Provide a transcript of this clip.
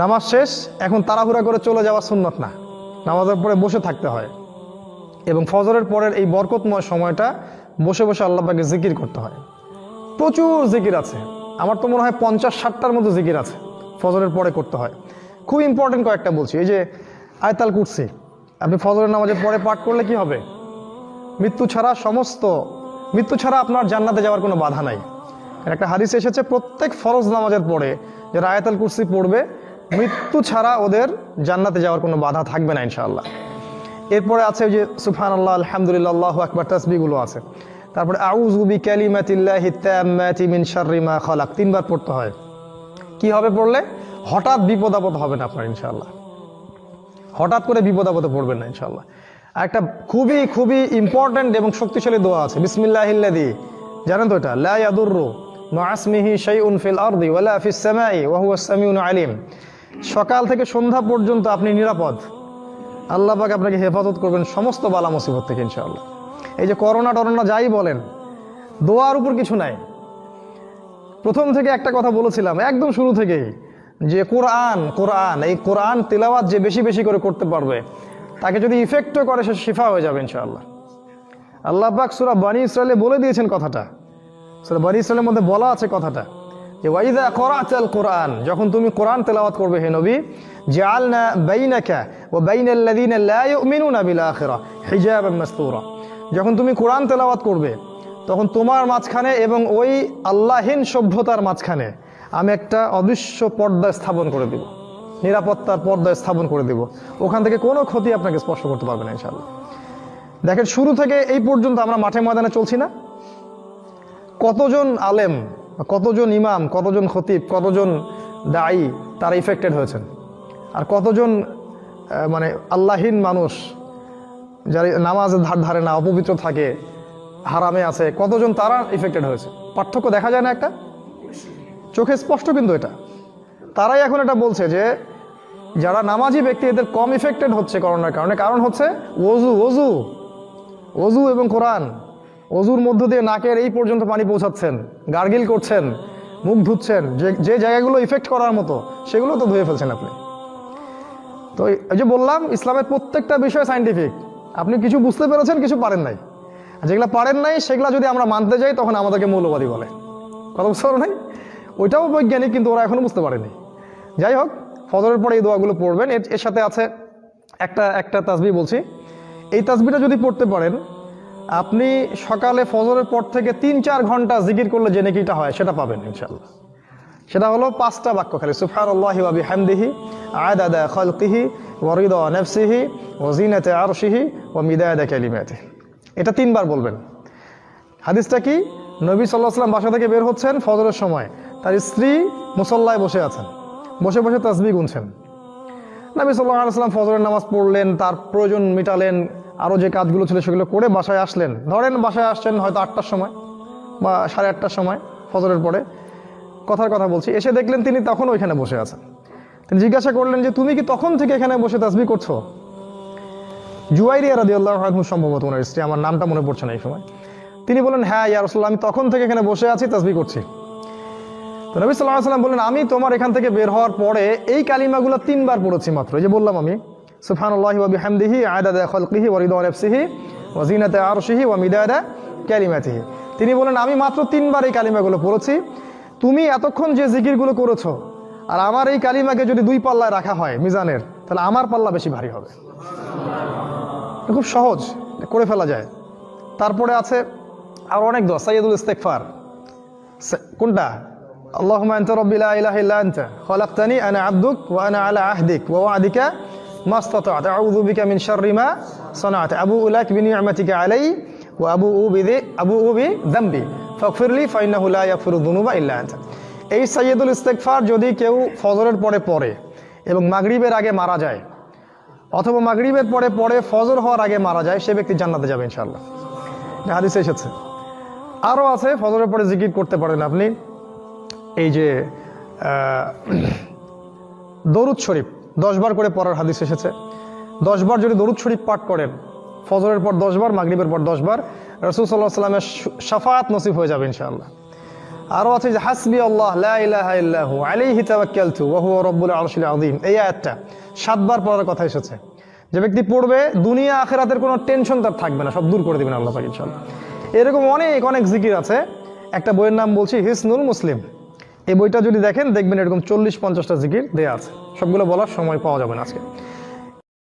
নামাজ শেষ, এখন তাড়াহুড়া করে চলে যাওয়া সুন্নত না, নামাজের পরে বসে থাকতে হয় এবং ফজরের পরের এই বরকতময় সময়টা বসে বসে আল্লাহ পাকে জিকির করতে হয়। প্রচুর জিকির আছে, আমার তো মনে হয় 50-60টার মতো জিকির আছে ফজরের পরে করতে হয়। খুব ইম্পর্টেন্ট কয়েকটা বলছি। এই যে আয়াতুল কুরসি আপনি ফজরের নামাজের পরে পাঠ করলে কি হবে? মৃত্যু ছাড়া আপনার জান্নাতে যাওয়ার কোনো বাধা নাই। একটা হাদিস এসেছে প্রত্যেক ফরজ নামাজের পরে যারা আয়াতুল কুরসি পড়বে মৃত্যু ছাড়া ওদের জান্নাতে যাওয়ার কোনো বাধা থাকবে না ইনশাআল্লাহ। এরপরে আছে যে সুবহানাল্লাহ, আলহামদুলিল্লাহ, আল্লাহু আকবার তাসবিহগুলো আছে। তারপরে আউযু বিকালিমাতিল্লাহি তাম্মাতি মিন শাররি মা খালাক 3 বার পড়তে হয়। কি হবে পড়লে? হঠাৎ বিপদ আপদ হবে না আপনার ইনশাআল্লাহ, হঠাৎ করে বিপদ আপদে পড়বেন না ইনশাআল্লাহ। একটা খুবই খুবই ইম্পর্ট্যান্ট এবং শক্তিশালী দোয়া আছে, বিসমিল্লাহিল্লাযী, জানেন তো এটা? লা ইয়াদুররু মা ইসমিহি শাইউন ফিল আরদি ওয়ালা ফিস সামাই ওয়া হুয়াস সামিউল আলিম। সকাল থেকে সন্ধ্যা পর্যন্ত আপনি নিরাপদ, আল্লাহ পাক আপনাকে হেফাজত করবেন সমস্ত বালা মুসিবত থেকে ইনশাআল্লাহ। এই যে করোনা টরোনা যাই বলেন, দোয়ার উপর কিছু নাই। প্রথম থেকে একটা কথা বলেছিলাম একদম শুরু থেকেই, যে কোরআন এই কোরআন তিলাওয়াত যে বেশি বেশি করে করতে পারবে তাকে যদি ইফেক্টও করে সে শিফা হয়ে যাবে ইনশাআল্লাহ। আল্লাহ পাক সূরা বনী ইসরাঈলে বলে দিয়েছেন কথাটা, সূরা বনী ইসরাঈলের মধ্যে বলা আছে কথাটা যে ওয়াইদা করাতাল কোরআন, যখন তুমি কোরআন তেলাওয়াত করবে হে নবী, জাআলনা বাইনাকা ওয়া বাইনাল্লাযীনা লা ইউমিনুনা বিল আখিরাহ হিজাবান মাসতুরা, যখন তুমি কোরআন তেলাওয়াত করবে তখন তোমার মাঝখানে এবং ওই আল্লাহহীন সভ্যতার মাঝখানে আমি একটা অদৃশ্য পর্দা স্থাপন করে দেব, নিরাপত্তার পর্দা স্থাপন করে দেব, ওখান থেকে কোনো ক্ষতি আপনাকে স্পর্শ করতে পারবে না ইনশাআল্লাহ। দেখেন শুরু থেকে এই পর্যন্ত আমরা মাঠে ময়দানে চলছি না, কতজন আলেম, কতজন ইমাম, কতজন খতিব, কতজন দায়ী তারা ইফেক্টেড হয়েছেন, আর কতজন মানে আল্লাহীন মানুষ যারা নামাজের ধারে না, অপবিত্র থাকে, হারামে আছে, কতজন তারা ইফেক্টেড হয়েছে। পার্থক্য দেখা যায় না একটা? চোখে স্পষ্ট কিন্তু এটা। তারাই এখন এটা বলছে যে যারা নামাজি ব্যক্তি এদের কম ইফেক্টেড হচ্ছে করোনার কারণে, কারণ হচ্ছে ওযু এবং কোরআন। ওযুর মধ্য দিয়ে নাকের এই পর্যন্ত পানি পৌঁছাচ্ছেন, গার্গিল করছেন, মুখ ধুচ্ছেন, যে জায়গাগুলো ইফেক্ট করার মতো সেগুলো তো ধুয়ে ফেলছেন আপনি। তো এই যে বললাম ইসলামের প্রত্যেকটা বিষয় সায়েন্টিফিক, আপনি কিছু বুঝতে পেরেছেন, কিছু পারেন নাই, যেগুলো পারেন নাই সেগুলো যদি আমরা মানতে যাই তখন আমাদেরকে মৌলবাদী বলে, কথা বুঝতে পারো নাই? ওইটাও বৈজ্ঞানিক, কিন্তু ওরা এখনো বুঝতে পারেনি। যাই হোক, ফজরের পরে এই দোয়াগুলো পড়বেন। এর সাথে আছে একটা তাসবিহ বলছি, এই তাসবিহটা যদি পড়তে পারেন আপনি সকালে ফজরের পর থেকে 3-4 ঘন্টা জিকির করলে যে নেকিটা হয় সেটা পাবেন ইনশাআল্লাহ। সেটা হলো 5টা বাক্য খালি, সুবহানাল্লাহি ওয়া বিহামদিহি আদাদা খালকিহি ওয়া রিদা নাফসিহি ওয়া জিনাতা আরশিহি ওয়া মিদাদা কালিমাতিহি। এটা 3 বার বলবেন। হাদিসটা কি? নবী সাল্লাল্লাহু আলাইহি ওয়াসাল্লাম বাসা থেকে বের হচ্ছেন ফজরের সময়, তার স্ত্রী মুসল্লায় বসে আছেন, বসে বসে তাসবিহ গুনছেন। নবী সাল্লাল্লাহু আলাইহি ওয়াসাল্লাম ফজরের নামাজ পড়লেন, তার প্রয়োজন মিটালেন, আরও যে কাজগুলো ছিল সেগুলো করে বাসায় আসলেন। ধরেন বাসায় আসছেন হয়তো 8টার সময় বা 8:30টার সময় ফজরের পরে, কথার কথা বলছি, এসে দেখলেন তিনি তখন ওইখানে বসে আছেন। তিনি জিজ্ঞাসা করলেন যে তুমি কি তখন থেকে এখানে বসে তাসবিহ করছো? জুয়াইরিয়া রাদিয়াল্লাহু আনহু সম্ভবত ওনার স্ত্রী, আমার নামটা মনে পড়ছে না এই সময়। তিনি বলেন, হ্যাঁ ইয়া রাসূলুল্লাহ, আমি তখন থেকে এখানে বসে আছি, তাসবিহ করছি। তো নবী সাল্লাল্লাহু আলাইহি ওয়াসাল্লাম বললেন, আমি তোমার এখান থেকে বের হওয়ার পরে এই কালিমাগুলো 3 বার পড়েছি মাত্র। এই যে বললাম আমি, সুবহানাল্লাহি ওয়া বিহামদিহি আদাদা খালকিহি ওয়া রিদা নাফসিহি ওয়া জিনাতা আরশিহি ওয়া মিদাদা কালিমাতিহি। তিনি বলেন আমি মাত্র 3 বার এই কালিমাগুলো পড়েছি, তুমি এতক্ষণ যে জিকিরগুলো করেছো আর আমার এই কালিমাকে যদি 2 পাল্লায় রাখা হয় মিজানের, তাহলে আমার পাল্লা বেশি ভারী হবে। খুব সহজ, করে ফেলা যায়। তারপরে আছে আর অনেক দোয়া, সাইয়্যিদুল ইস্তিগফার। কোনটা? আল্লাহুম্মা আনতা রাব্বি লা ইলাহা ইল্লা আনতা খালাকতানি আনা আবদুক ওয়া আনা আলা আহদিক ওয়া ওয়া'দিকা মাস্তাতা'তু আউযু বিকা মিন শাররি মা সানা'তু আবুউ লাক বিনি'মাতিকা আলাইহি ওয়া আবুউ বিযামবি ফাগফিরলি ফাইন্নাহু লা ইয়াগফিরুয যুনুবা ইল্লা আনতা। এই সাইয়্যিদুল ইস্তিগফার যদি কেউ ফজরের পরে পড়ে এবং মাগরিবের আগে মারা যায়, অথবা মাগরিবের পরে পড়ে ফজর হওয়ার আগে মারা যায়, সে ব্যক্তি জান্নাতে যাবে ইনশাআল্লাহ। হাদিসে এসেছে। আরও আছে, ফজরের পরে জিকির করতে পারেন আপনি। এই যে দরুদ শরীফ 10 বার করে পড়ার হাদিস এসেছে। 10 বার যদি দরুদ শরীফ পাঠ করেন, ফজরের পর 10 বার, মাগরিবের পর 10 বার, রাসূল সাল্লাল্লাহু আলাইহি ওয়াসাল্লামের শাফাআত নসিব হয়ে যাবে ইনশাআল্লাহ। আরও আছে যে হাসবি আল্লাহ লা ইলাহা ইল্লাহু আলাইহি তাওয়াক্কালতু ওয়া হুয়া রাব্বুল আরশিল আযীম, এই আয়াতটা 7 বার পড়ার কথা এসেছে। যে ব্যক্তি পড়বে দুনিয়া আখিরাতের কোনো টেনশন তার থাকবে না, সব দূর করে দিবেন আল্লাহ পাক ইনশাআল্লাহ। এরকম অনেক অনেক জিকির আছে। একটা বইয়ের নাম বলছি হিসনুল মুসলিম, এই বইটা যদি দেখেন দেখবেন এরকম 40-50টা জিকির দেয়া আছে, সবগুলো বলার সময় পাওয়া যাবে না আজকে।